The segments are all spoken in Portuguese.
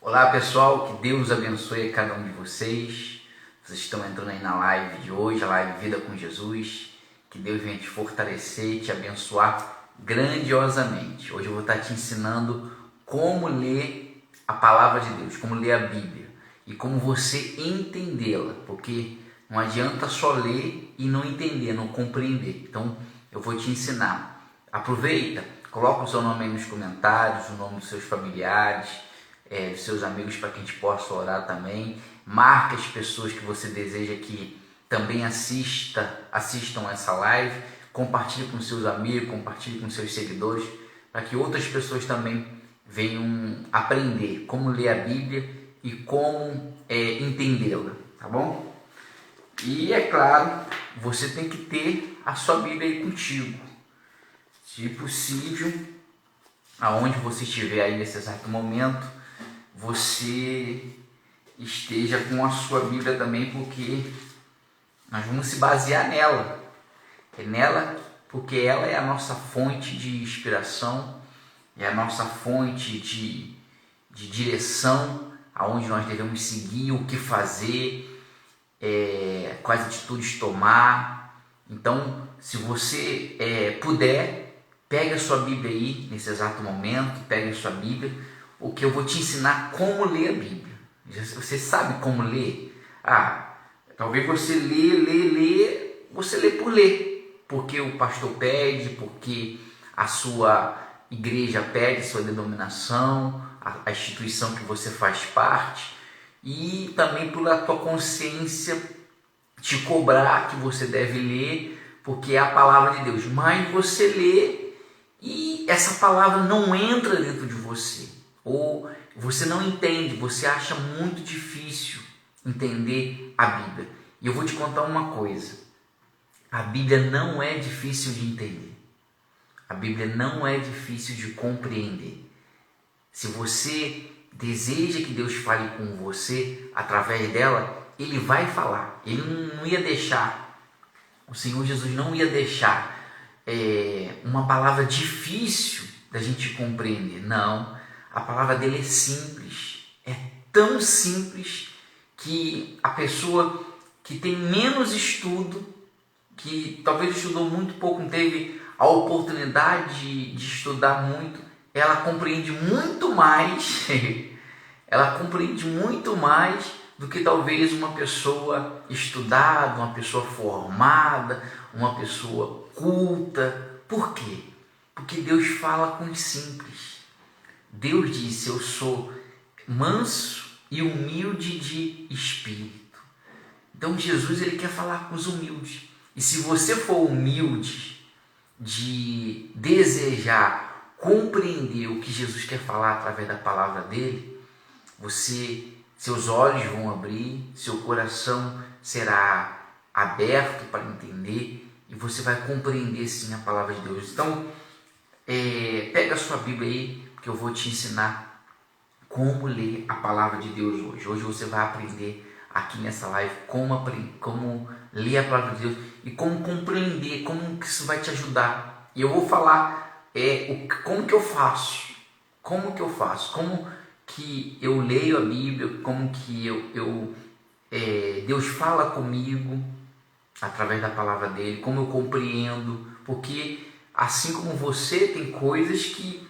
Olá pessoal, que Deus abençoe a cada um de vocês. Vocês estão entrando aí na live de hoje, a live Vida com Jesus. Que Deus venha te fortalecer e te abençoar grandiosamente. Hoje eu vou estar te ensinando como ler a palavra de Deus, como ler a Bíblia e como você entendê-la, porque não adianta só ler e não entender, não compreender. Então eu vou te ensinar. Aproveita, coloca o seu nome aí nos comentários, o nome dos seus familiares, dos seus amigos, para que a gente possa orar também. Marca as pessoas que você deseja que também assistam essa live. Compartilhe com seus amigos, compartilhe com seus seguidores, para que outras pessoas também venham aprender como ler a Bíblia e como entendê-la, tá bom? E é claro, você tem que ter a sua Bíblia aí contigo, se possível, aonde você estiver aí nesse exato momento, você esteja com a sua Bíblia também, porque nós vamos se basear nela. É nela porque ela é a nossa fonte de inspiração, é a nossa fonte de direção, aonde nós devemos seguir, o que fazer, quais atitudes tomar. Então, se você puder, pegue a sua Bíblia aí nesse exato momento, pegue a sua Bíblia, porque eu vou te ensinar como ler a Bíblia. Você sabe como ler? Talvez você lê, você lê por ler, porque o pastor pede, porque a sua igreja pede, sua denominação, a instituição que você faz parte, e também pela tua consciência te cobrar que você deve ler, porque é a palavra de Deus. Mas você lê e essa palavra não entra dentro de você, ou você não entende, você acha muito difícil entender a Bíblia. E eu vou te contar uma coisa: a Bíblia não é difícil de entender, a Bíblia não é difícil de compreender. Se você deseja que Deus fale com você através dela, Ele vai falar. Ele não ia deixar, o Senhor Jesus não ia deixar uma palavra difícil da gente compreender. Não, a palavra dele é simples, é tão simples que a pessoa que tem menos estudo, que talvez estudou muito pouco, não teve a oportunidade de estudar muito, ela compreende muito mais, ela compreende muito mais do que talvez uma pessoa estudada, uma pessoa formada, uma pessoa culta. Por quê? Porque Deus fala com os simples. Deus disse: eu sou manso e humilde de espírito. Então Jesus, ele quer falar com os humildes. E se você for humilde de desejar compreender o que Jesus quer falar através da palavra dele, seus olhos vão abrir, seu coração será aberto para entender e você vai compreender sim a palavra de Deus. Então, pega a sua Bíblia aí, que eu vou te ensinar como ler a palavra de Deus hoje. Hoje você vai aprender aqui nessa live como ler a palavra de Deus e como compreender, como que isso vai te ajudar. E eu vou falar como que eu faço, como que eu leio a Bíblia, como que Deus fala comigo através da palavra dele, como eu compreendo, porque assim como você, tem coisas que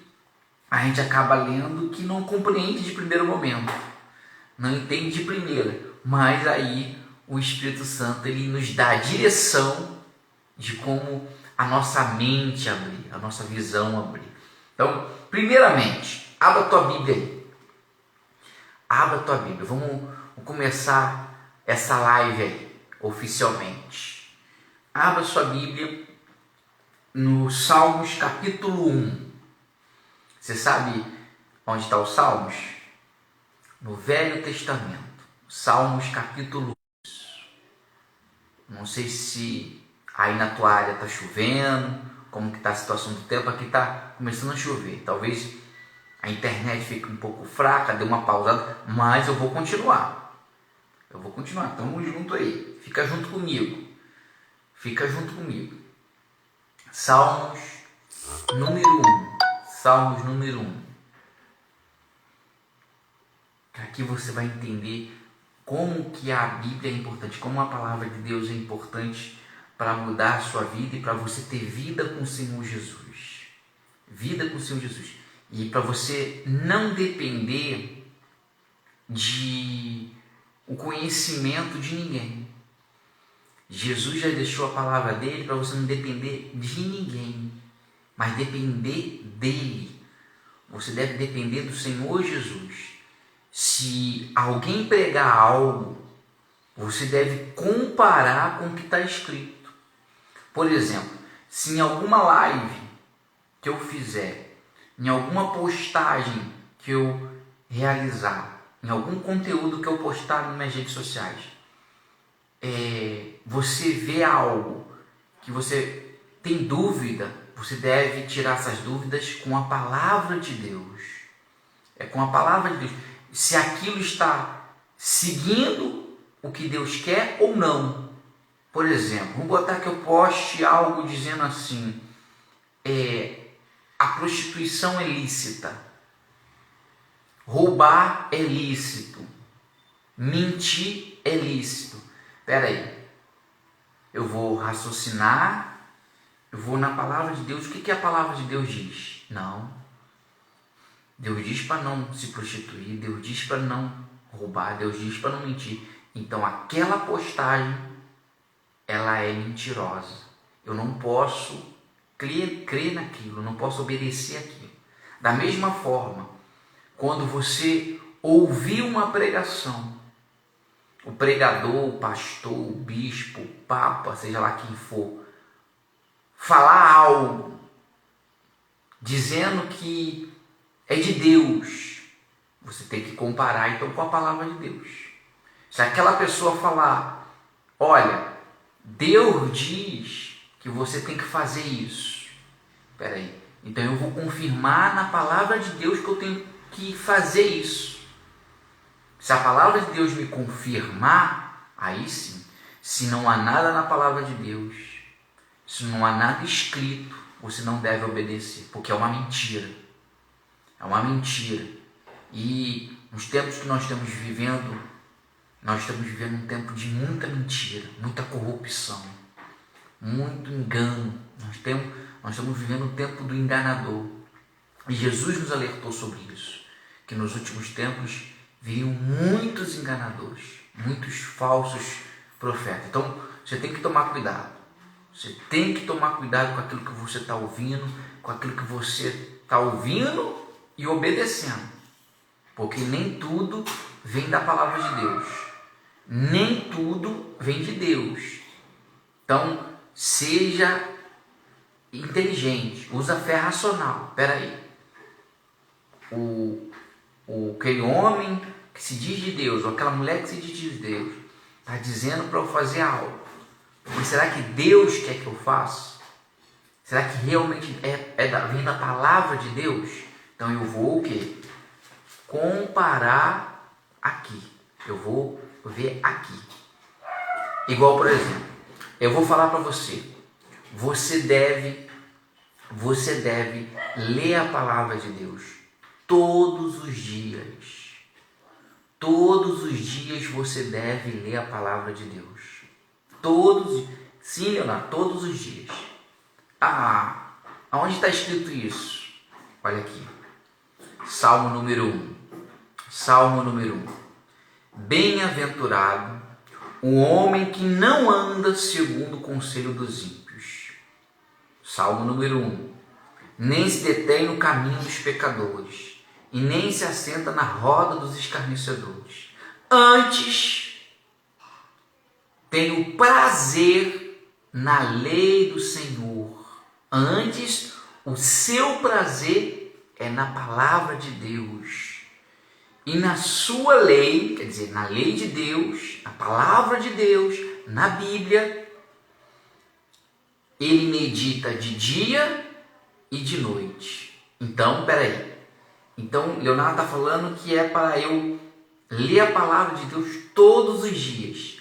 a gente acaba lendo que não compreende de primeiro momento, não entende de primeira, mas aí o Espírito Santo, ele nos dá a direção de como a nossa mente abrir, a nossa visão abrir. Então, primeiramente, abra a tua Bíblia aí. Abra a tua Bíblia. Vamos começar essa live aí, oficialmente. Abra a sua Bíblia no Salmos capítulo 1. Você sabe onde está o Salmos? No Velho Testamento. Salmos capítulo 1. Não sei se aí na tua área está chovendo, como que está a situação do tempo. Aqui está começando a chover. Talvez a internet fique um pouco fraca, dê uma pausada, mas eu vou continuar. Tamo junto aí. Fica junto comigo. Salmos número 1. Aqui você vai entender como que a Bíblia é importante, como a palavra de Deus é importante para mudar a sua vida e para você ter vida com o Senhor Jesus. Vida com o Senhor Jesus. E para você não depender de o conhecimento de ninguém. Jesus já deixou a palavra dele para você não depender de ninguém, mas depender dele. Você deve depender do Senhor Jesus. Se alguém pregar algo, você deve comparar com o que está escrito. Por exemplo, se em alguma live que eu fizer, em alguma postagem que eu realizar, em algum conteúdo que eu postar nas minhas redes sociais, você vê algo que você tem dúvida, você deve tirar essas dúvidas com a palavra de Deus. É com a palavra de Deus. Se aquilo está seguindo o que Deus quer ou não. Por exemplo, vamos botar que eu poste algo dizendo assim, a prostituição é lícita, roubar é lícito, mentir é lícito. Espera aí, eu vou raciocinar, eu vou na palavra de Deus. O que a palavra de Deus diz? Não. Deus diz para não se prostituir, Deus diz para não roubar, Deus diz para não mentir. Então aquela postagem, ela é mentirosa. Eu não posso crer naquilo, eu não posso obedecer aquilo. Da mesma forma, quando você ouvir uma pregação, o pregador, o pastor, o bispo, o papa, seja lá quem for, falar algo dizendo que é de Deus, você tem que comparar então com a palavra de Deus. Se aquela pessoa falar, olha, Deus diz que você tem que fazer isso, espera aí, então eu vou confirmar na palavra de Deus que eu tenho que fazer isso. Se a palavra de Deus me confirmar, aí sim. Se não há nada na palavra de Deus, se não há nada escrito, você não deve obedecer, porque é uma mentira. É uma mentira. E nos tempos que nós estamos vivendo um tempo de muita mentira, muita corrupção, muito engano. Nós estamos vivendo um tempo do enganador. E Jesus nos alertou sobre isso, que nos últimos tempos viriam muitos enganadores, muitos falsos profetas. Então, você tem que tomar cuidado. Você tem que tomar cuidado com aquilo que você está ouvindo, com aquilo que você está ouvindo e obedecendo. Porque nem tudo vem da palavra de Deus. Nem tudo vem de Deus. Então, seja inteligente, usa a fé racional. Espera aí. Aquele homem que se diz de Deus, ou aquela mulher que se diz de Deus, está dizendo para eu fazer algo. Mas será que Deus quer que eu faça? Será que realmente vem da palavra de Deus? Então eu vou o quê? Comparar aqui. Eu vou ver aqui. Igual, por exemplo, eu vou falar para você. Você deve ler a palavra de Deus todos os dias. Todos os dias você deve ler a palavra de Deus. Sim, Leonardo, todos os dias. Aonde está escrito isso? Olha aqui. Salmo número 1. Salmo número 1. Bem-aventurado o homem que não anda segundo o conselho dos ímpios. Salmo número 1. Nem se detém no caminho dos pecadores, e nem se assenta na roda dos escarnecedores. Antes, tenho prazer na lei do Senhor. Antes, o seu prazer é na palavra de Deus. E na sua lei, quer dizer, na lei de Deus, na palavra de Deus, na Bíblia, ele medita de dia e de noite. Então, peraí. Então, Leonardo está falando que é para eu ler a palavra de Deus todos os dias.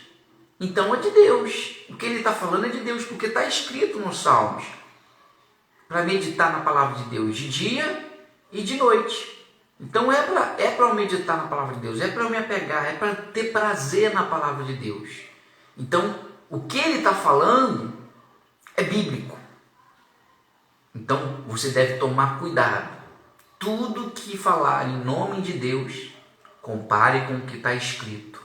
Então é de Deus. O que ele está falando é de Deus, porque está escrito nos Salmos. Para meditar na palavra de Deus de dia e de noite. Então é para eu meditar na palavra de Deus, é para eu me apegar, é para ter prazer na palavra de Deus. Então o que ele está falando é bíblico. Então você deve tomar cuidado. Tudo que falar em nome de Deus, compare com o que está escrito.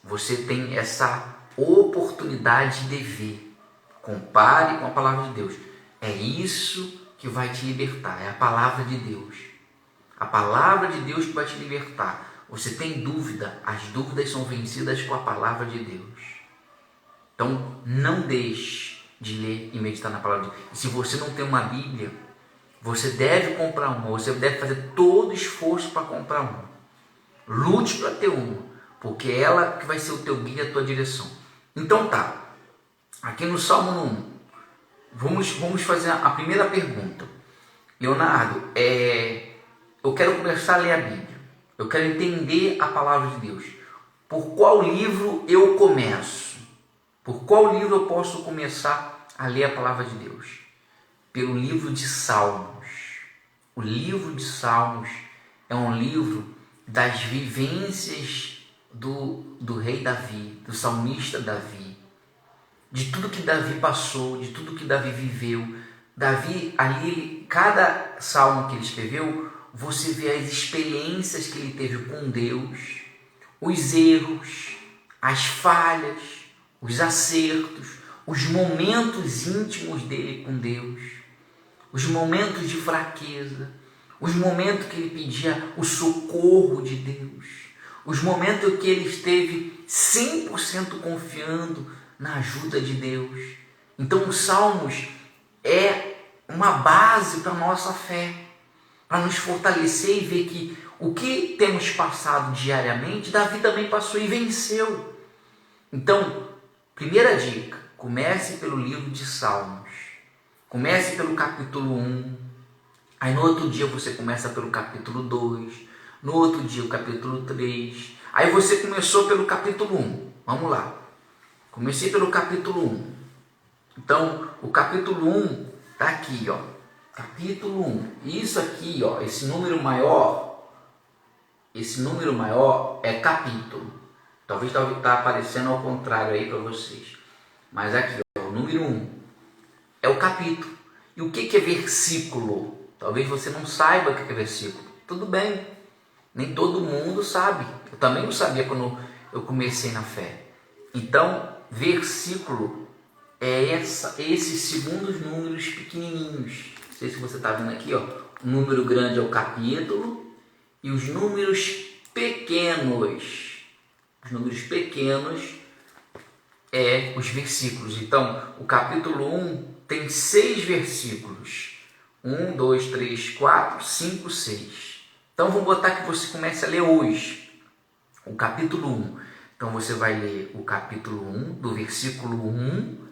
Você tem essa oportunidade de ver. Compare com a palavra de Deus. É isso que vai te libertar. É a palavra de Deus. A palavra de Deus que vai te libertar. Você tem dúvida? As dúvidas são vencidas com a palavra de Deus. Então, não deixe de ler e meditar na palavra de Deus. E se você não tem uma Bíblia, você deve comprar uma. Você deve fazer todo o esforço para comprar uma. Lute para ter uma, porque é ela que vai ser o teu guia, a tua direção. Então tá, aqui no Salmo 1, vamos fazer a primeira pergunta. Leonardo, eu quero começar a ler a Bíblia. Eu quero entender a palavra de Deus. Por qual livro eu começo? Por qual livro eu posso começar a ler a palavra de Deus? Pelo livro de Salmos. O livro de Salmos é um livro das vivências do rei Davi, do salmista Davi, de tudo que Davi passou, de tudo que Davi viveu. Davi, ali, cada salmo que ele escreveu, você vê as experiências que ele teve com Deus, os erros, as falhas, os acertos, os momentos íntimos dele com Deus, os momentos de fraqueza, os momentos que ele pedia o socorro de Deus, os momentos que ele esteve 100% confiando na ajuda de Deus. Então os Salmos é uma base para a nossa fé, para nos fortalecer e ver que o que temos passado diariamente, Davi também passou e venceu. Então, primeira dica, comece pelo livro de Salmos. Comece pelo capítulo 1. Aí no outro dia você começa pelo capítulo 2. No outro dia o capítulo 3. Aí você começou pelo capítulo 1. Vamos lá. Comecei pelo capítulo 1. Então, o capítulo 1 está aqui, ó. Capítulo 1. Isso aqui, ó, esse número maior é capítulo. Talvez está aparecendo ao contrário aí para vocês. Mas aqui, ó, o número 1 é o capítulo. E o que é versículo? Talvez você não saiba o que é versículo. Tudo bem. Nem todo mundo sabe. Eu também não sabia quando eu comecei na fé. Então, versículo é esses segundos números pequenininhos. Não sei se você está vendo aqui, ó. O número grande é o capítulo e os números pequenos. Os números pequenos é os versículos. Então, o capítulo 1 tem 6 versículos. 1, 2, 3, 4, 5, 6. Então, vou botar que você comece a ler hoje o capítulo 1. Então, você vai ler o capítulo 1, do versículo 1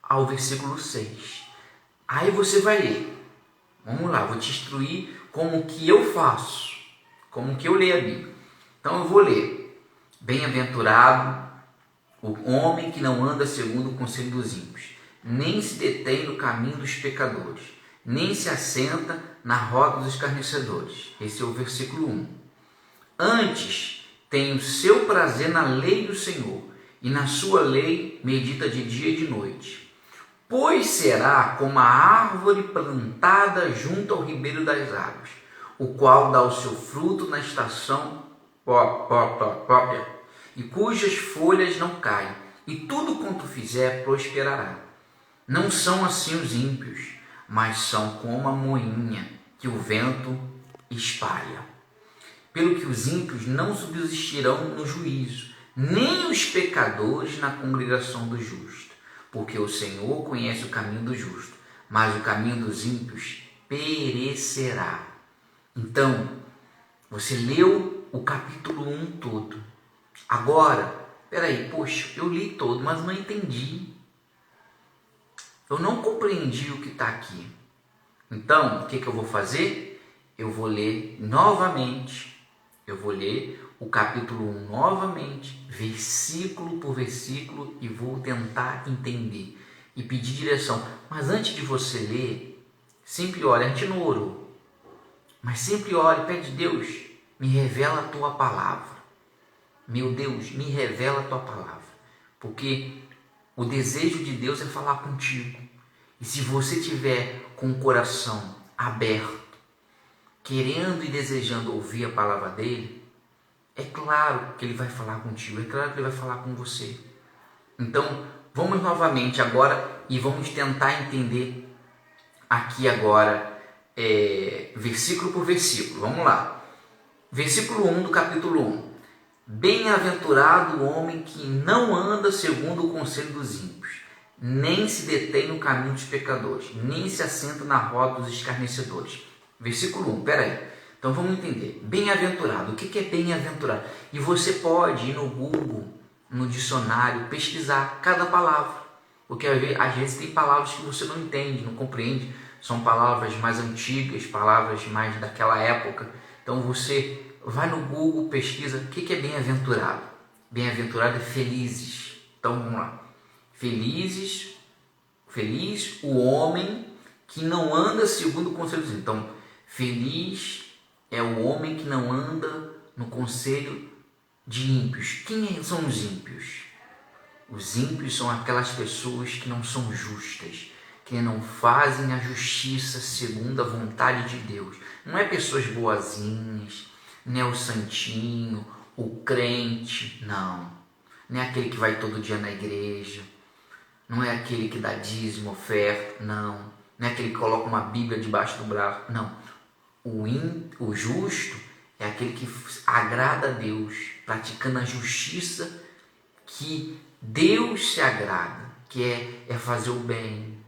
ao versículo 6. Aí você vai ler. Vamos lá, vou te instruir como que eu faço, como que eu leio a Bíblia. Então, eu vou ler. Bem-aventurado o homem que não anda segundo o conselho dos ímpios, nem se detém no caminho dos pecadores, nem se assenta na roda dos escarnecedores. Esse é o versículo 1. Antes tem o seu prazer na lei do Senhor, e na sua lei medita de dia e de noite. Pois será como a árvore plantada junto ao ribeiro das águas, o qual dá o seu fruto na estação própria, e cujas folhas não caem, e tudo quanto fizer prosperará. Não são assim os ímpios, mas são como a moinha que o vento espalha. Pelo que os ímpios não subsistirão no juízo, nem os pecadores na congregação do justo, porque o Senhor conhece o caminho do justo, mas o caminho dos ímpios perecerá. Então, você leu o capítulo 1 todo. Agora, peraí, poxa, eu li todo, mas não entendi. Eu não compreendi o que está aqui. Então, o que eu vou fazer? Eu vou ler novamente. Eu vou ler o capítulo 1 novamente, versículo por versículo, e vou tentar entender e pedir direção. Mas antes de você ler, sempre olha, a gente não orou. Mas sempre ore, pede: Deus, me revela a tua palavra. Meu Deus, me revela a tua palavra. Porque o desejo de Deus é falar contigo. E se você tiver com o coração aberto, querendo e desejando ouvir a palavra dele, é claro que ele vai falar contigo, é claro que ele vai falar com você. Então, vamos novamente agora e vamos tentar entender aqui agora, versículo por versículo. Vamos lá. Versículo 1 do capítulo 1. Bem-aventurado o homem que não anda segundo o conselho dos ímpios, nem se detém no caminho dos pecadores, nem se assenta na roda dos escarnecedores. Versículo 1, peraí. Então vamos entender. Bem-aventurado, o que é bem-aventurado? E você pode ir no Google, no dicionário, pesquisar cada palavra. Porque às vezes tem palavras que você não entende, não compreende. São palavras mais antigas, palavras mais daquela época. Então você vai no Google, pesquisa o que é bem-aventurado. Bem-aventurado é felizes. Então vamos lá. Feliz o homem que não anda segundo o conselho dos ímpios. Então, feliz é o homem que não anda no conselho de ímpios. Quem são os ímpios? Os ímpios são aquelas pessoas que não são justas, que não fazem a justiça segundo a vontade de Deus. Não é pessoas boazinhas, não é o santinho, o crente, não. Não é aquele que vai todo dia na igreja, não é aquele que dá dízimo, oferta, não. Não é aquele que coloca uma Bíblia debaixo do braço, não. O justo é aquele que agrada a Deus, praticando a justiça que Deus se agrada, que é fazer o bem,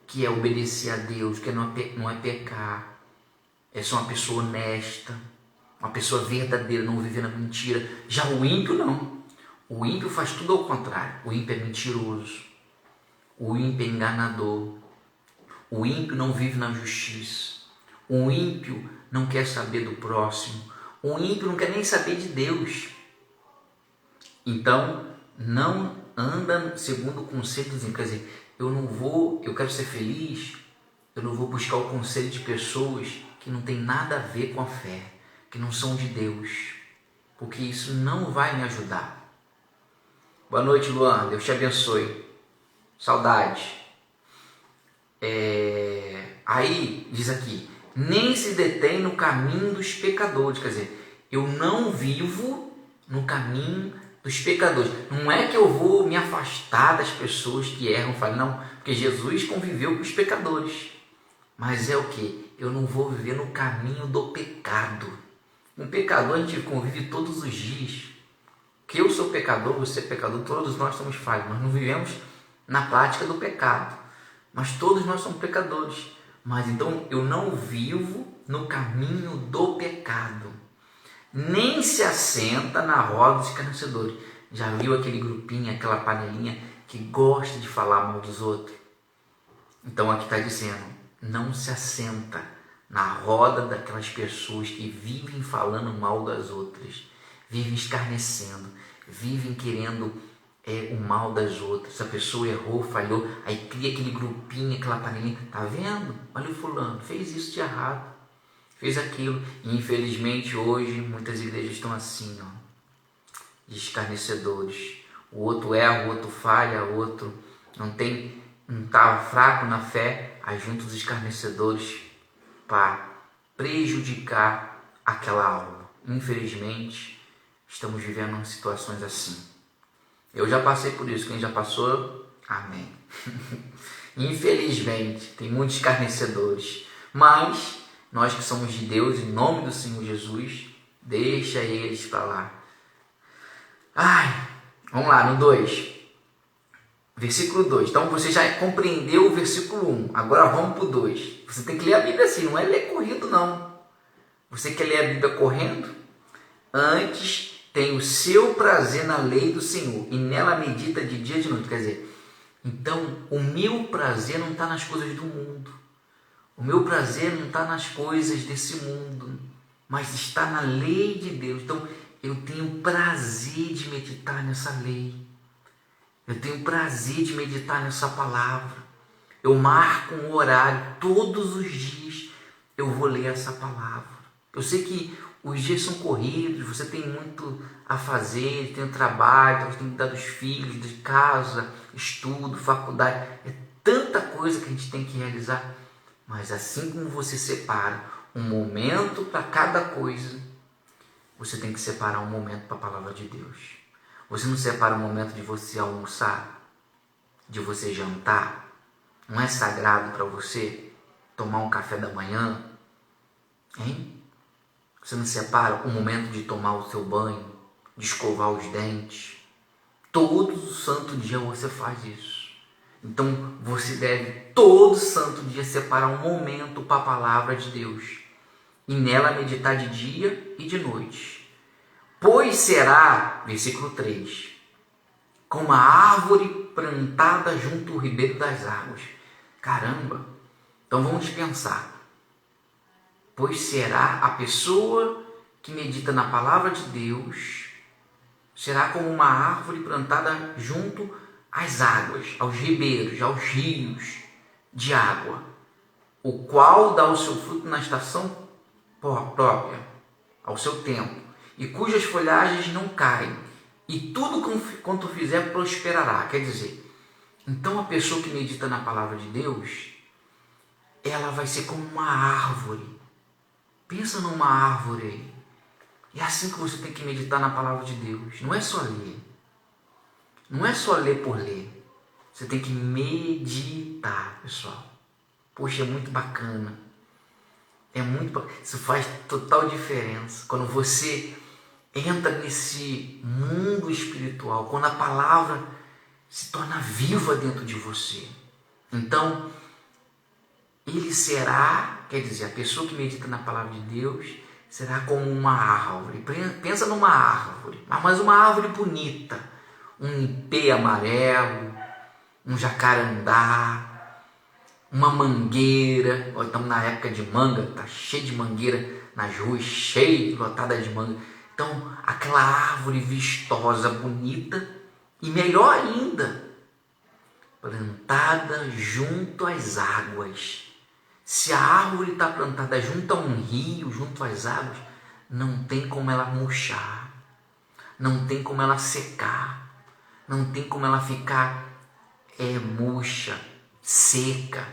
que é obedecer a Deus, que não é pecar, é ser uma pessoa honesta, uma pessoa verdadeira, não viver na mentira. Já o ímpio não. O ímpio faz tudo ao contrário. O ímpio é mentiroso, o ímpio é enganador, o ímpio não vive na justiça, o ímpio não quer saber do próximo, o ímpio não quer nem saber de Deus. Então, não anda segundo o conselho dos ímpios. Quer dizer, eu quero ser feliz, eu não vou buscar o conselho de pessoas que não tem nada a ver com a fé, que não são de Deus, porque isso não vai me ajudar. Boa noite, Luan, Deus te abençoe. Saudade. Aí diz aqui: nem se detém no caminho dos pecadores. Quer dizer, eu não vivo no caminho dos pecadores. Não é que eu vou me afastar das pessoas que erram, não, porque Jesus conviveu com os pecadores. Mas é o que? Eu não vou viver no caminho do pecado. Um pecador a gente convive todos os dias. Que eu sou pecador, você é pecador, todos nós somos falhos. Nós não vivemos na prática do pecado, mas todos nós somos pecadores. Mas então eu não vivo no caminho do pecado, nem se assenta na roda dos escarnecedores. Já viu aquele grupinho, aquela panelinha que gosta de falar mal dos outros? Então aqui está dizendo: não se assenta na roda daquelas pessoas que vivem falando mal das outras, vivem escarnecendo, vivem querendo o mal das outras. Se a pessoa errou, falhou, aí cria aquele grupinho, aquela panelinha. Tá vendo? Olha o fulano, fez isso de errado, fez aquilo. E infelizmente hoje muitas igrejas estão assim, ó, de escarnecedores. O outro erra, o outro falha, o outro não está fraco na fé, aí junta os escarnecedores para prejudicar aquela alma. Infelizmente estamos vivendo situações assim. Eu já passei por isso. Quem já passou, amém. Infelizmente, tem muitos escarnecedores. Mas nós que somos de Deus, em nome do Senhor Jesus, deixa eles para lá. Vamos lá, no 2. Versículo 2. Então você já compreendeu o versículo 1. Agora vamos para o 2. Você tem que ler a Bíblia assim, não é ler corrido não. Você quer ler a Bíblia correndo? Antes tem o seu prazer na lei do Senhor, e nela medita de dia e de noite. Quer dizer, então o meu prazer não está nas coisas do mundo. O meu prazer não está nas coisas desse mundo, mas está na lei de Deus. Então eu tenho prazer de meditar nessa lei. Eu tenho prazer de meditar nessa palavra. Eu marco um horário todos os dias eu vou ler essa palavra. Eu sei que os dias são corridos, você tem muito a fazer, tem o trabalho, tem que cuidar dos filhos, de casa, estudo, faculdade. É tanta coisa que a gente tem que realizar. Mas assim como você separa um momento para cada coisa, você tem que separar um momento para a palavra de Deus. Você não separa um momento de você almoçar, de você jantar? Não é sagrado para você tomar um café da manhã? Hein? Você não separa o momento de tomar o seu banho, de escovar os dentes? Todo santo dia você faz isso. Então você deve todo santo dia separar um momento para a palavra de Deus e nela meditar de dia e de noite. Pois será, versículo 3, como a árvore plantada junto ao ribeiro das águas. Caramba! Então vamos pensar. Pois será a pessoa que medita na palavra de Deus, será como uma árvore plantada junto às águas, aos ribeiros, aos rios de água, o qual dá o seu fruto na estação própria, ao seu tempo, e cujas folhagens não caem, e tudo quanto fizer prosperará. Quer dizer, então a pessoa que medita na palavra de Deus, ela vai ser como uma árvore. Pensa numa árvore aí. É assim que você tem que meditar na palavra de Deus. Não é só ler. Não é só ler por ler. Você tem que meditar, pessoal. Poxa, é muito bacana. Isso faz total diferença. Quando você entra nesse mundo espiritual, quando a palavra se torna viva dentro de você. Então, ele será, quer dizer, a pessoa que medita na palavra de Deus será como uma árvore. Pensa numa árvore, mas uma árvore bonita. Um ipê amarelo, um jacarandá, uma mangueira. Estamos na época de manga, está cheio de mangueira nas ruas, cheio, lotada de manga. Então, aquela árvore vistosa, bonita e melhor ainda, plantada junto às águas. Se a árvore está plantada junto a um rio, junto às águas, não tem como ela murchar, não tem como ela secar, não tem como ela ficar murcha, seca,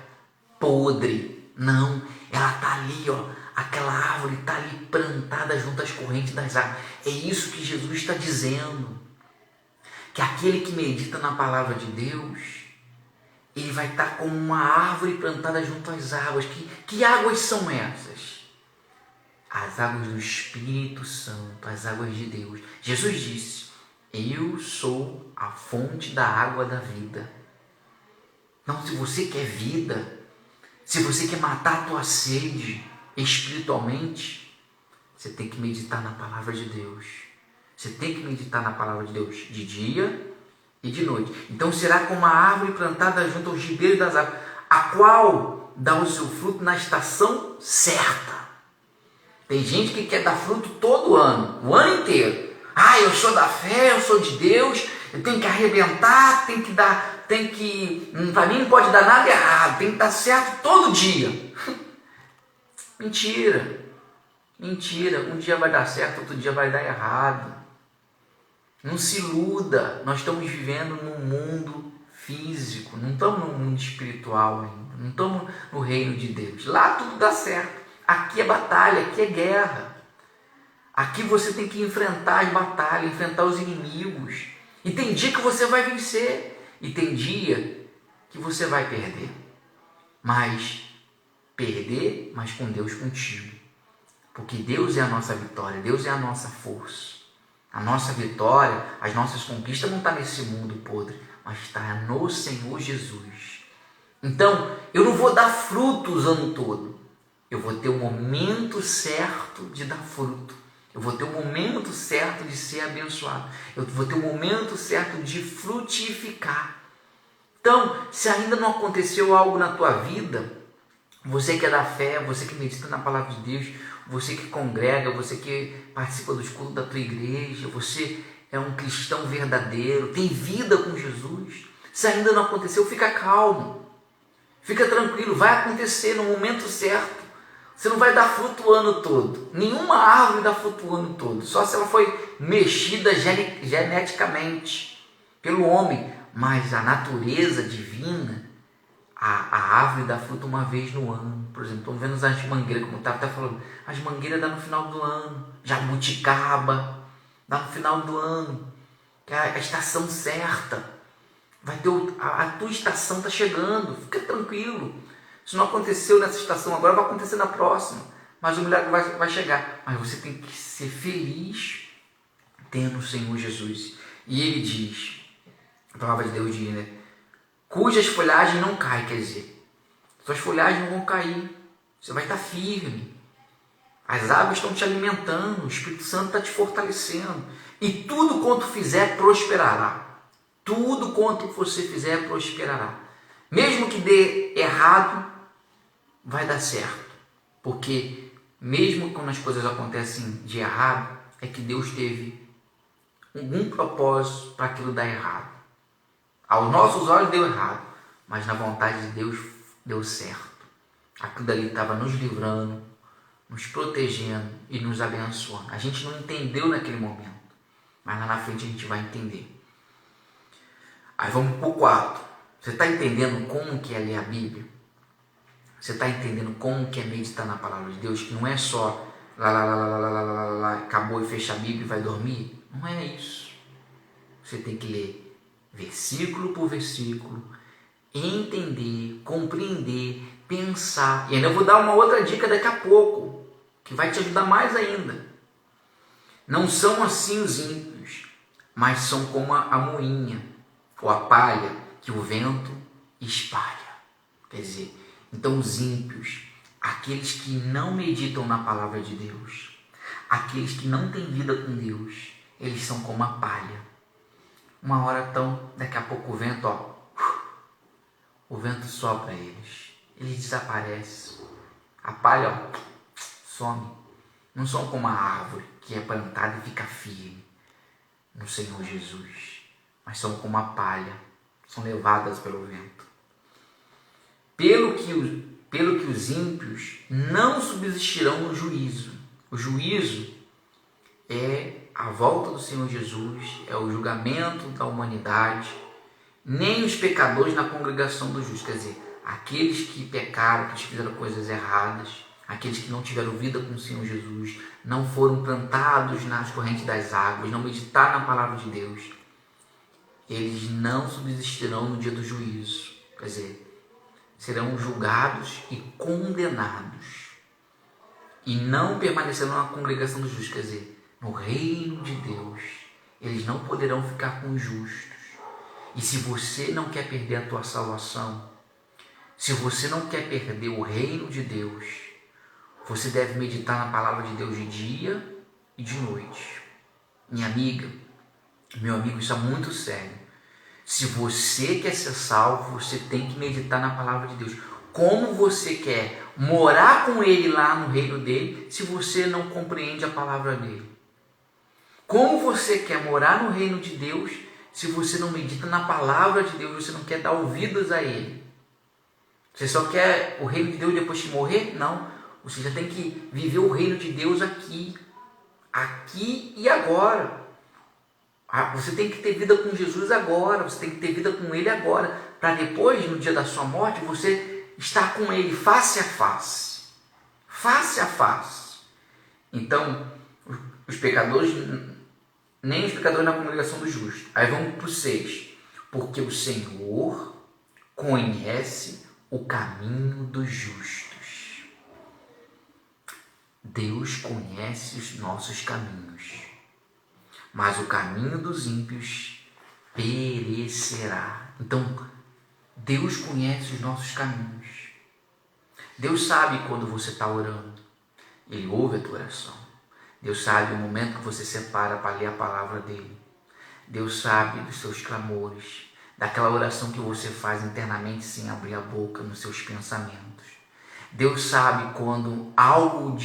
podre. Não, ela está ali, ó. Aquela árvore está ali plantada junto às correntes das águas. É isso que Jesus está dizendo. Que aquele que medita na palavra de Deus, ele vai estar como uma árvore plantada junto às águas. Que águas são essas? As águas do Espírito Santo, as águas de Deus. Jesus disse, eu sou a fonte da água da vida. Então, se você quer vida, se você quer matar a tua sede espiritualmente, você tem que meditar na palavra de Deus. Você tem que meditar na palavra de Deus de dia e de noite. Então será como a árvore plantada junto aos ribeiros das águas, a qual dá o seu fruto na estação certa. Tem gente que quer dar fruto todo ano, o ano inteiro. Eu sou da fé, eu sou de Deus, eu tenho que arrebentar, para mim não pode dar nada errado, tem que dar certo todo dia. Mentira. Um dia vai dar certo, outro dia vai dar errado. Não se iluda, nós estamos vivendo num mundo físico, não estamos no mundo espiritual ainda, não estamos no reino de Deus. Lá tudo dá certo, aqui é batalha, aqui é guerra. Aqui você tem que enfrentar as batalhas, enfrentar os inimigos. E tem dia que você vai vencer, e tem dia que você vai perder. Mas com Deus contigo. Porque Deus é a nossa vitória, Deus é a nossa força. A nossa vitória, as nossas conquistas não estão nesse mundo podre, mas está no Senhor Jesus. Então, eu não vou dar frutos o ano todo. Eu vou ter o momento certo de dar fruto. Eu vou ter o momento certo de ser abençoado. Eu vou ter o momento certo de frutificar. Então, se ainda não aconteceu algo na tua vida, você que é da fé, você que medita na palavra de Deus, você que congrega, você que participa dos cultos da tua igreja, você é um cristão verdadeiro, tem vida com Jesus. Se ainda não aconteceu, fica calmo, fica tranquilo, vai acontecer no momento certo. Você não vai dar fruto o ano todo. Nenhuma árvore dá fruto o ano todo. Só se ela foi mexida geneticamente pelo homem. Mas a natureza divina, a árvore dá fruto uma vez no ano. Por exemplo, estamos vendo as mangueiras, como o Tato está falando. As mangueiras dá no final do ano. Jabuticaba dá no final do ano. Que é a estação certa. Vai ter a tua estação está chegando. Fica tranquilo. Se não aconteceu nessa estação agora, vai acontecer na próxima. Mas o milagre vai chegar. Mas você tem que ser feliz tendo o Senhor Jesus. E ele diz, a palavra de Deus diz, né? Cujas folhagens não caem, quer dizer, suas folhagens não vão cair. Você vai estar firme. As águas estão te alimentando. O Espírito Santo está te fortalecendo. E tudo quanto fizer, prosperará. Tudo quanto você fizer, prosperará. Mesmo que dê errado, vai dar certo, porque mesmo quando as coisas acontecem de errado, é que Deus teve algum propósito para aquilo dar errado. Aos nossos olhos deu errado, mas na vontade de Deus deu certo. Aquilo dali estava nos livrando, nos protegendo e nos abençoando. A gente não entendeu naquele momento, mas lá na frente a gente vai entender. Aí vamos para o 4. Você está entendendo como que é ler a Bíblia? Você está entendendo como que é meditar na palavra de Deus? Que não é só acabou e fecha a Bíblia e vai dormir. Não é isso. Você tem que ler versículo por versículo, entender, compreender, pensar. E ainda eu vou dar uma outra dica daqui a pouco, que vai te ajudar mais ainda. Não são assim os ímpios, mas são como a moinha ou a palha que o vento espalha. Quer dizer, então os ímpios, aqueles que não meditam na palavra de Deus, aqueles que não têm vida com Deus, eles são como a palha. Uma hora estão, daqui a pouco o vento, o vento sopra eles desaparecem. A palha, some. Não são como a árvore que é plantada e fica firme no Senhor Jesus, mas são como a palha, são levadas pelo vento. Pelo que os ímpios não subsistirão no juízo. O juízo é a volta do Senhor Jesus, é o julgamento da humanidade. Nem os pecadores na congregação dos justos, quer dizer, aqueles que pecaram, que fizeram coisas erradas, aqueles que não tiveram vida com o Senhor Jesus, não foram plantados nas correntes das águas, não meditaram na palavra de Deus, eles não subsistirão no dia do juízo. Quer dizer, serão julgados e condenados e não permanecerão na congregação dos justos, quer dizer, no reino de Deus. Eles não poderão ficar com os justos. E se você não quer perder a tua salvação, se você não quer perder o reino de Deus, você deve meditar na palavra de Deus de dia e de noite. Minha amiga, meu amigo, isso é muito sério. Se você quer ser salvo, você tem que meditar na palavra de Deus. Como você quer morar com Ele lá no reino dele, se você não compreende a palavra dele? Como você quer morar no reino de Deus, se você não medita na palavra de Deus, você não quer dar ouvidos a Ele? Você só quer o reino de Deus depois de morrer? Não. Você já tem que viver o reino de Deus aqui e agora. Você tem que ter vida com Jesus agora, você tem que ter vida com Ele agora, para depois, no dia da sua morte, você estar com Ele face a face. Face a face. Então, os pecadores, nem os pecadores na congregação dos justos. Aí vamos para o 6. Porque o Senhor conhece o caminho dos justos. Deus conhece os nossos caminhos, mas o caminho dos ímpios perecerá. Então, Deus conhece os nossos caminhos. Deus sabe quando você está orando. Ele ouve a tua oração. Deus sabe o momento que você separa para ler a palavra dele. Deus sabe dos seus clamores, daquela oração que você faz internamente sem abrir a boca nos seus pensamentos. Deus sabe quando algo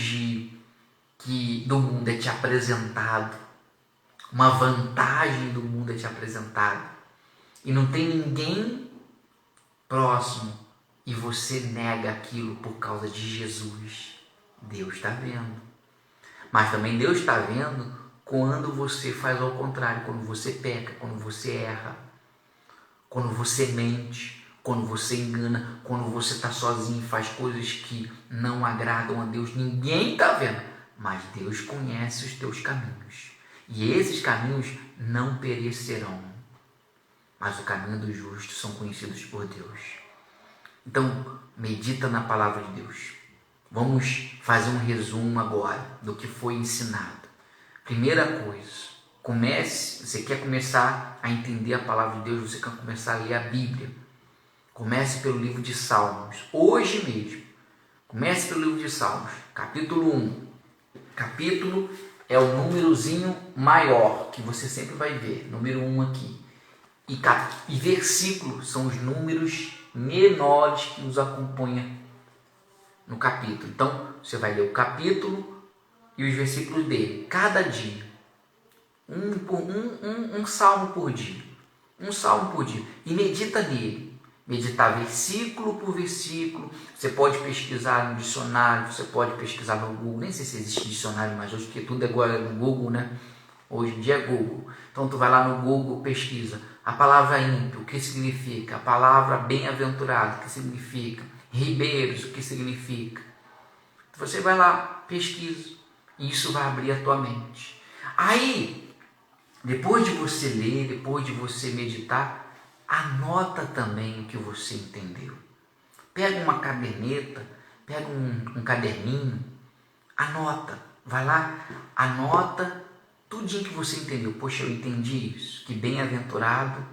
do mundo é te apresentado, uma vantagem do mundo é te apresentada, e não tem ninguém próximo, e você nega aquilo por causa de Jesus. Deus está vendo. Mas também Deus está vendo quando você faz ao contrário, quando você peca, quando você erra, quando você mente, quando você engana, quando você está sozinho e faz coisas que não agradam a Deus. Ninguém está vendo, mas Deus conhece os teus caminhos. E esses caminhos não perecerão, mas o caminho dos justos são conhecidos por Deus. Então, medita na palavra de Deus. Vamos fazer um resumo agora do que foi ensinado. Primeira coisa, você quer começar a entender a palavra de Deus, você quer começar a ler a Bíblia. Comece pelo livro de Salmos, hoje mesmo. Comece pelo livro de Salmos, capítulo 1. Capítulo é o númerozinho maior, que você sempre vai ver, número 1 aqui. E versículo são os números menores que nos acompanham no capítulo. Então, você vai ler o capítulo e os versículos dele, cada dia. Um salmo por dia. Um salmo por dia. E medita nele. Meditar versículo por versículo. Você pode pesquisar no dicionário, você pode pesquisar no Google. Nem sei se existe dicionário mais hoje, porque tudo agora é no Google, né? Hoje em dia é Google. Então tu vai lá no Google, pesquisa a palavra ímpio, o que significa? A palavra bem-aventurado, o que significa? Ribeiros, o que significa? Você vai lá, pesquisa, e isso vai abrir a tua mente. Aí, depois de você ler, depois de você meditar, anota também o que você entendeu. Pega uma caderneta, pega um caderninho, anota, vai lá, anota tudinho que você entendeu. Poxa, eu entendi isso, que bem-aventurado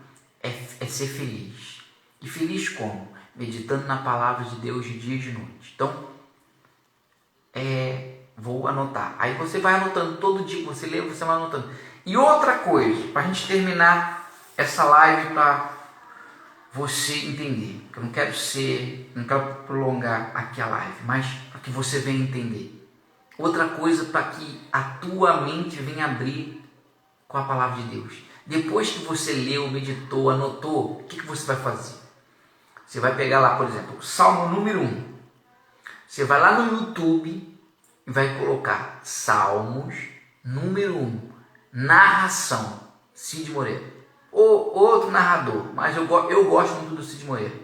é ser feliz. E feliz como? Meditando na palavra de Deus de dia e de noite. Então, vou anotar. Aí você vai anotando, todo dia que você lê, você vai anotando. E outra coisa, para a gente terminar essa live, para você entender, que eu não quero prolongar aqui a live, mas para que você venha entender. Outra coisa, para que a tua mente venha abrir com a palavra de Deus. Depois que você leu, meditou, anotou, o que você vai fazer? Você vai pegar lá, por exemplo, Salmo número 1. Você vai lá no YouTube e vai colocar Salmos número 1, narração, Cid Moreira. Ou outro narrador, mas eu gosto muito do Cid Moreira.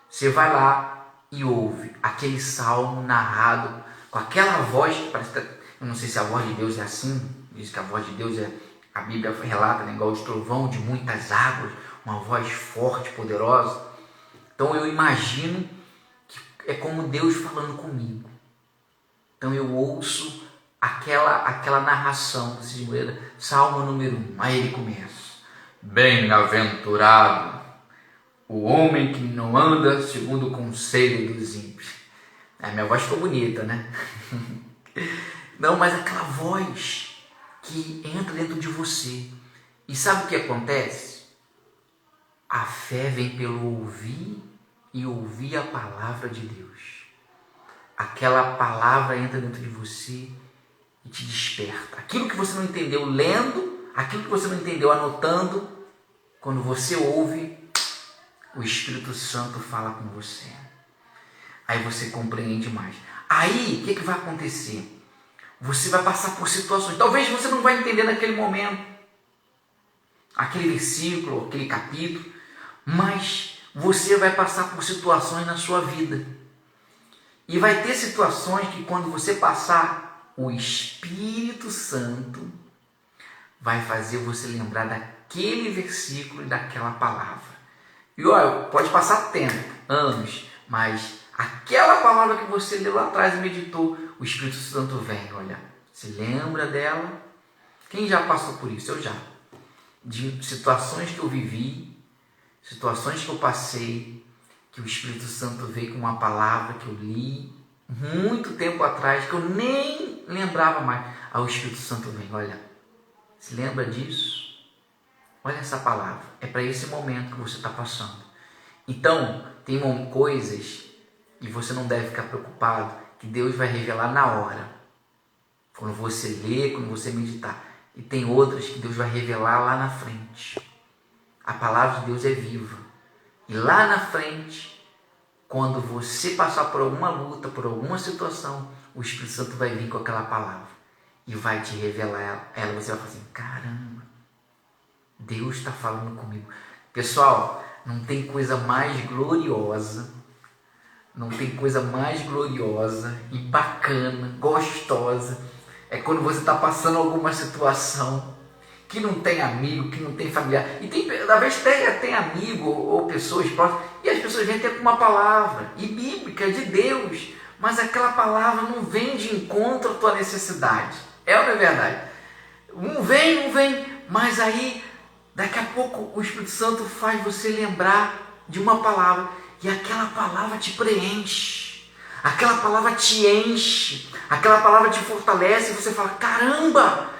Você vai lá e ouve aquele salmo narrado com aquela voz que parece que, eu não sei se a voz de Deus é assim, diz que a voz de Deus a Bíblia relata, né, igual o trovão de muitas águas, uma voz forte, poderosa. Então eu imagino que é como Deus falando comigo. Então eu ouço aquela narração do Cid Moreira, Salmo número 1. Aí ele começa: bem-aventurado o homem que não anda segundo o conselho dos ímpios. Minha voz ficou bonita, né? Não, mas aquela voz que entra dentro de você. E sabe o que acontece? A fé vem pelo ouvir e ouvir a palavra de Deus. Aquela palavra entra dentro de você e te desperta. Aquilo que você não entendeu lendo, aquilo que você não entendeu anotando, quando você ouve, o Espírito Santo fala com você. Aí você compreende mais. Aí, o que vai acontecer? Você vai passar por situações. Talvez você não vai entender naquele momento, aquele versículo, aquele capítulo, mas você vai passar por situações na sua vida. E vai ter situações que quando você passar, o Espírito Santo vai fazer você lembrar daquele versículo e daquela palavra. E olha, pode passar tempo, anos, mas aquela palavra que você leu lá atrás e meditou, o Espírito Santo vem, olha, se lembra dela? Quem já passou por isso? Eu já. De situações que eu vivi, situações que eu passei, que o Espírito Santo veio com uma palavra que eu li muito tempo atrás, que eu nem lembrava mais. Aí o Espírito Santo vem, olha, se lembra disso? Olha essa palavra, é para esse momento que você está passando. Então, tem coisas e você não deve ficar preocupado, que Deus vai revelar na hora, quando você lê, quando você meditar. E tem outras que Deus vai revelar lá na frente. A palavra de Deus é viva. E lá na frente, quando você passar por alguma luta, por alguma situação, o Espírito Santo vai vir com aquela palavra e vai te revelar ela. Você vai falar assim, caramba, Deus está falando comigo. Pessoal, não tem coisa mais gloriosa, não tem coisa mais gloriosa e bacana, gostosa, é quando você está passando alguma situação que não tem amigo, que não tem familiar, e às vezes tem amigo ou pessoas próximas, e as pessoas vêm ter uma palavra, e bíblica, de Deus, mas aquela palavra não vem de encontro à tua necessidade. É ou não é verdade? Não vem, mas aí, daqui a pouco, o Espírito Santo faz você lembrar de uma palavra, e aquela palavra te preenche, aquela palavra te enche, aquela palavra te fortalece, e você fala, caramba,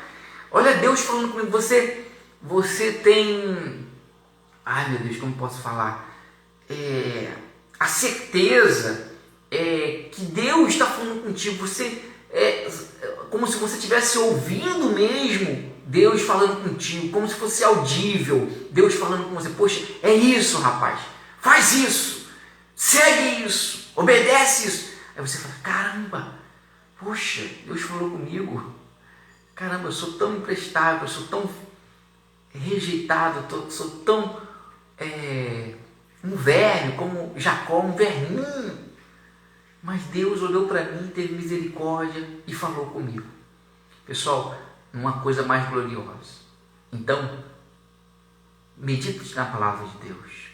olha Deus falando comigo, você tem, ai meu Deus, como posso falar, a certeza que Deus está falando contigo, como se você estivesse ouvindo mesmo Deus falando contigo, como se fosse audível, Deus falando com você, poxa, é isso rapaz, faz isso, segue isso, obedece isso, aí você fala, caramba, poxa, Deus falou comigo, caramba, eu sou tão imprestável, eu sou tão rejeitado, sou tão um verme, como Jacó, um verminho. Mas Deus olhou para mim, teve misericórdia e falou comigo. Pessoal, uma coisa mais gloriosa. Então, medite na palavra de Deus.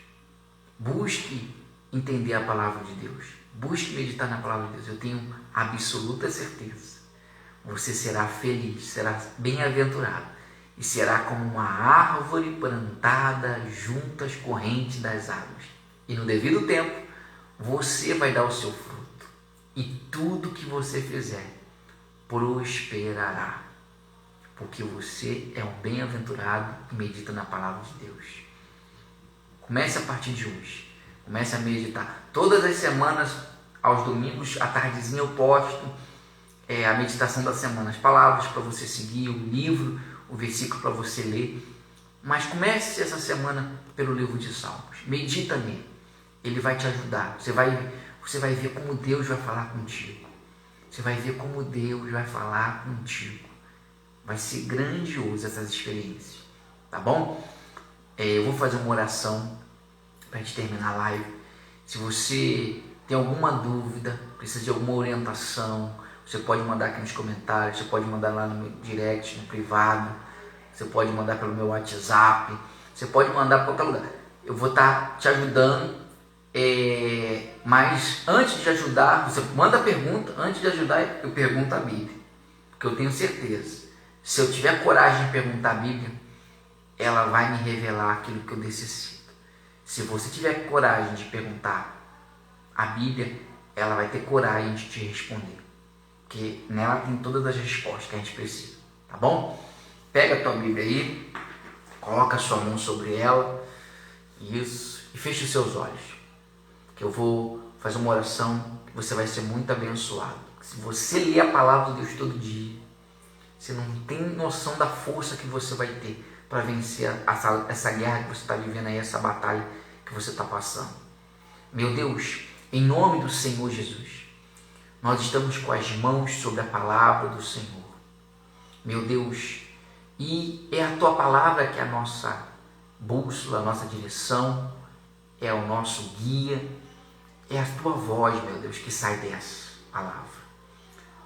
Busque entender a palavra de Deus. Busque meditar na palavra de Deus. Eu tenho absoluta certeza. Você será feliz, será bem-aventurado e será como uma árvore plantada junto às correntes das águas. E no devido tempo, você vai dar o seu fruto e tudo que você fizer prosperará, porque você é um bem-aventurado e medita na palavra de Deus. Comece a partir de hoje, comece a meditar. Todas as semanas, aos domingos, à tardezinha eu posto a meditação da semana, as palavras para você seguir, o livro, o versículo para você ler. Mas comece essa semana pelo livro de Salmos, medita nele, ele vai te ajudar, você vai ver como Deus vai falar contigo, você vai ver como Deus vai falar contigo, vai ser grandioso essas experiências, tá bom? Eu vou fazer uma oração para a gente terminar a live. Se você tem alguma dúvida, precisa de alguma orientação, você pode mandar aqui nos comentários, você pode mandar lá no meu direct, no privado, você pode mandar pelo meu WhatsApp, você pode mandar para qualquer lugar. Eu vou estar te ajudando, mas antes de ajudar, você manda a pergunta, antes de ajudar eu pergunto a Bíblia, porque eu tenho certeza, se eu tiver coragem de perguntar a Bíblia, ela vai me revelar aquilo que eu necessito. Se você tiver coragem de perguntar a Bíblia, ela vai ter coragem de te responder, porque nela tem todas as respostas que a gente precisa, tá bom? Pega a tua Bíblia aí, coloca a sua mão sobre ela, isso, e feche os seus olhos, que eu vou fazer uma oração que você vai ser muito abençoado. Se você ler a palavra de Deus todo dia, você não tem noção da força que você vai ter para vencer essa guerra que você está vivendo aí, essa batalha que você está passando. Meu Deus, em nome do Senhor Jesus, nós estamos com as mãos sobre a palavra do Senhor. Meu Deus, e é a Tua palavra que é a nossa bússola, a nossa direção, é o nosso guia, é a Tua voz, meu Deus, que sai dessa palavra.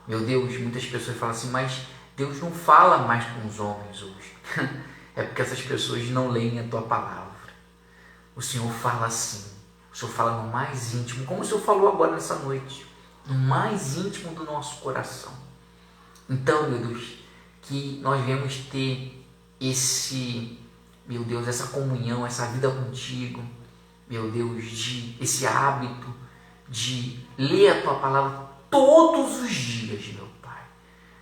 Meu Deus, muitas pessoas falam assim, mas Deus não fala mais com os homens hoje. É porque essas pessoas não leem a Tua palavra. O Senhor fala assim, o Senhor fala no mais íntimo, como o Senhor falou agora nessa noite, no mais íntimo do nosso coração. Então, meu Deus, que nós venhamos ter meu Deus, essa comunhão, essa vida contigo, meu Deus, esse hábito de ler a Tua palavra todos os dias, meu Pai.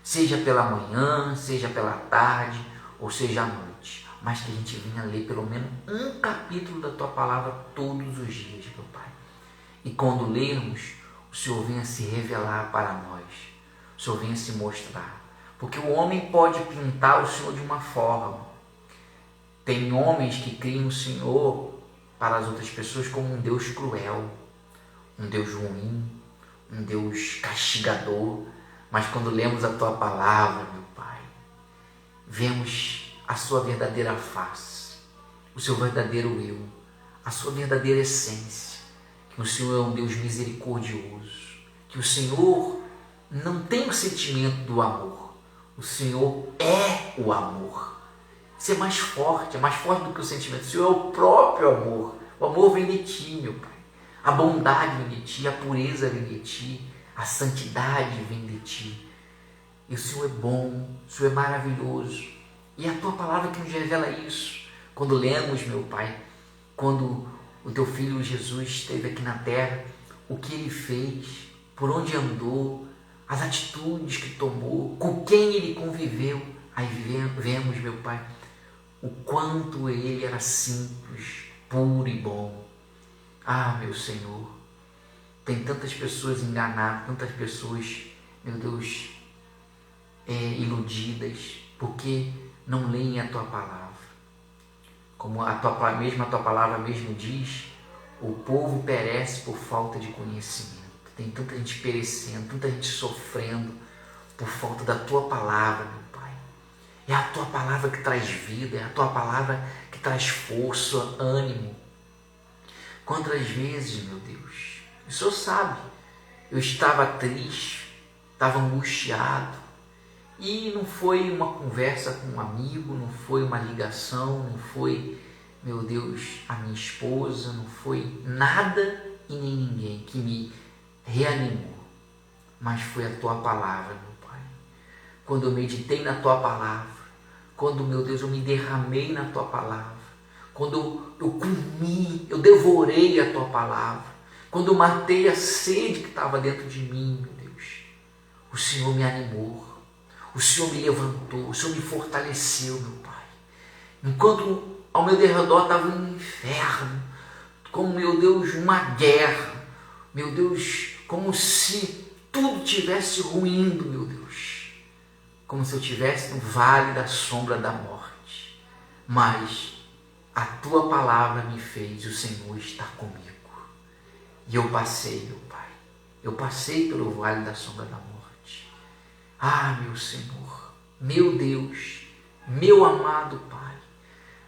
Seja pela manhã, seja pela tarde, ou seja à noite. Mas que a gente venha ler pelo menos um capítulo da Tua palavra todos os dias, meu Pai. E quando lermos, o Senhor venha se revelar para nós. O Senhor venha se mostrar. Porque o homem pode pintar o Senhor de uma forma. Tem homens que criam o Senhor para as outras pessoas como um Deus cruel, um Deus ruim, um Deus castigador. mas quando lemos a tua palavra, meu Pai, vemos a sua verdadeira face, o seu verdadeiro eu, a sua verdadeira essência, que o Senhor é um Deus misericordioso, que o Senhor não tem o sentimento do amor, o Senhor é o amor. Isso é mais forte do que o sentimento. O Senhor é o próprio amor. O amor vem de ti, meu Pai. A bondade vem de ti, a pureza vem de ti, a santidade vem de ti. E o Senhor é bom, o Senhor é maravilhoso. E é a tua palavra que nos revela isso. Quando lemos, meu Pai, quando o teu Filho Jesus esteve aqui na terra, o que ele fez, por onde andou, as atitudes que tomou, com quem ele conviveu, aí vemos, meu Pai, o quanto ele era simples, puro e bom. Ah, meu Senhor, tem tantas pessoas enganadas, tantas pessoas, meu Deus, iludidas, porque não leem a tua palavra. Como a tua palavra mesmo diz, o povo perece por falta de conhecimento. Tem tanta gente perecendo, tanta gente sofrendo por falta da tua palavra, meu Pai. É a tua palavra que traz vida, é a tua palavra que traz força, ânimo. Quantas vezes, meu Deus, o Senhor sabe, eu estava triste, estava angustiado, e não foi uma conversa com um amigo, não foi uma ligação, não foi, meu Deus, a minha esposa, não foi nada e nem ninguém que me reanimou, mas foi a tua palavra, meu Pai. Quando eu meditei na tua palavra, quando, meu Deus, eu me derramei na tua palavra, quando eu comi, eu devorei a tua palavra, quando eu matei a sede que estava dentro de mim, meu Deus, o Senhor me animou, o Senhor me levantou, o Senhor me fortaleceu, meu Pai. Enquanto ao meu derredor estava um inferno, como, meu Deus, uma guerra, meu Deus, como se tudo tivesse ruindo, meu Deus, como se eu estivesse no vale da sombra da morte, mas a tua palavra me fez o Senhor estar comigo, e eu passei, meu Pai, eu passei pelo vale da sombra da morte. Ah, meu Senhor, meu Deus, meu amado Pai,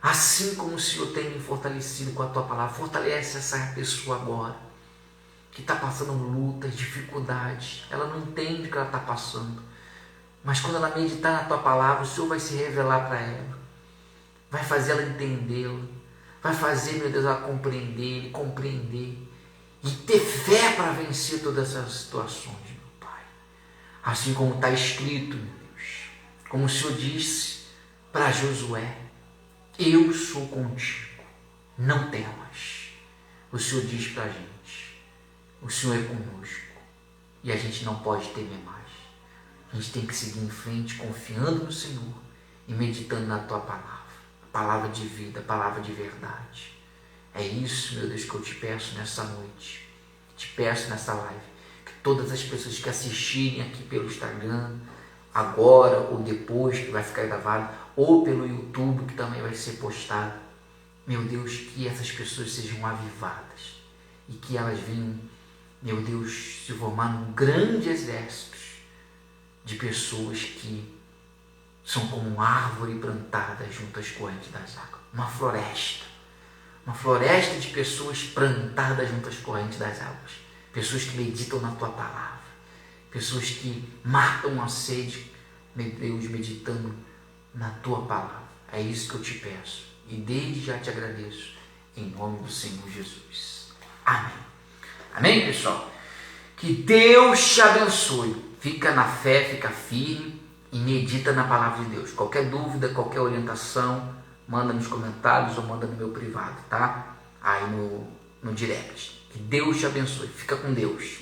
assim como o Senhor tem me fortalecido com a tua palavra, fortalece essa pessoa agora, que está passando lutas, dificuldades, ela não entende o que ela está passando, mas quando ela meditar na tua palavra, o Senhor vai se revelar para ela, vai fazer ela entendê-la, vai fazer, meu Deus, ela compreender e ter fé para vencer todas essas situações, meu Pai. Assim como está escrito, meu Deus, como o Senhor disse para Josué, eu sou contigo, não temas. O Senhor diz para a gente, o Senhor é conosco e a gente não pode temer mais. A gente tem que seguir em frente, confiando no Senhor e meditando na tua palavra, a palavra de vida, a palavra de verdade. É isso, meu Deus, que eu te peço nessa noite, te peço nessa live, que todas as pessoas que assistirem aqui pelo Instagram, agora ou depois que vai ficar gravado, ou pelo YouTube que também vai ser postado, meu Deus, que essas pessoas sejam avivadas e que elas venham, meu Deus, se formar num grande exército de pessoas que são como uma árvore plantada junto às correntes das águas, uma floresta de pessoas plantadas junto às correntes das águas, pessoas que meditam na tua palavra, pessoas que matam a sede, meu Deus, meditando na tua palavra. É isso que eu te peço e desde já te agradeço, em nome do Senhor Jesus. Amém. Amém, pessoal? Que Deus te abençoe. Fica na fé, fica firme e medita na palavra de Deus. Qualquer dúvida, qualquer orientação, manda nos comentários ou manda no meu privado, tá? Aí no direct. Que Deus te abençoe. Fica com Deus.